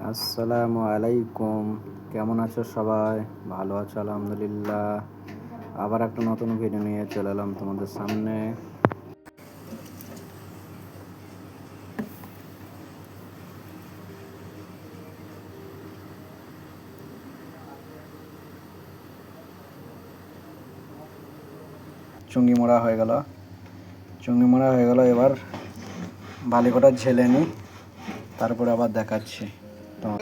আসসালামু আলাইকুম। কেমন আছো সবাই? ভালো আছো? আলহামদুলিল্লাহ। আবার একটা নতুন ভিডিও নিয়ে চলে এলাম তোমাদের সামনে। চুঙ্গি মোড়া হয়ে গেল। এবার বালিকটা ঝেলে নিই, তারপরে আবার দেখাচ্ছি তোমার।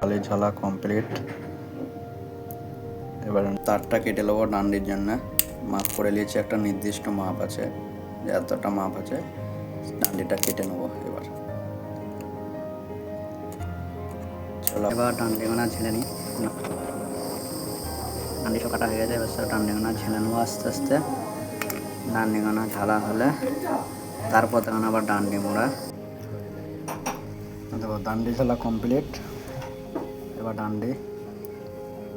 বালি ঝালা কমপ্লিট। এবার তারটা কেটে নেবো ডান্ডির জন্য। মাপ করে নিয়েছি, একটা নির্দিষ্ট মাপ আছে, এতটা মাপ আছে। ডান্ডিটা কেটে নেবো এবার। চলো এবার ডান্ডিগুনা ঝেলে নিই। ডান্ডি সব কাটা হয়ে গেছে, এবার সব ডান্ডিগুনা ঝেলে নেবো আস্তে আস্তে। ডান্ডিগুনা ঝালা হলে তারপর তখন আবার ডান্ডি মোড়া। দেখো ডান্ডি ঝালা কমপ্লিট। এবার ডান্ডি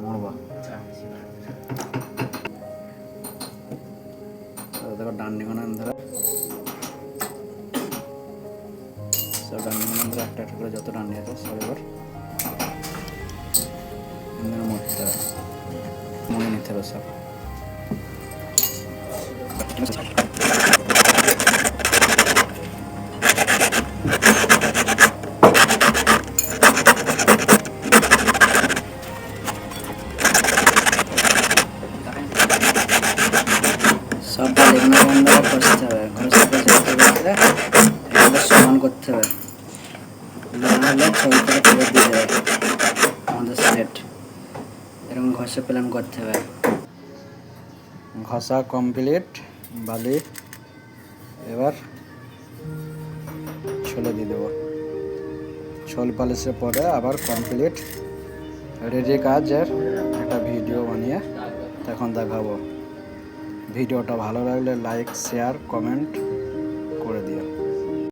মুড়বো। দেখো ডান্ডিগুনা ধরে সব ডান্ডিগুনা ধরে একটা একটা করে যত ডান্ডি আছে সব এবার মুড়তে হবে, মুড়ে নিতে হবে সব। সব ডান্ডিগুনা বন্ধ করতে হবে, সমান করতে হবে। নাহলে ছবি করে ফেরত দিয়ে দেবে আমাদের সেট। এরকম ঘষে প্ল্যান করতে হবে। ঘষা কমপ্লিট বালি। এবার ছলে দিয়ে দেবো। ছল পালিশের পরে আবার কমপ্লিট রেডি কাজের একটা ভিডিও বানিয়ে তখন দেখাবো। ভিডিওটা ভালো লাগলে লাইক শেয়ার কমেন্ট করে দিও।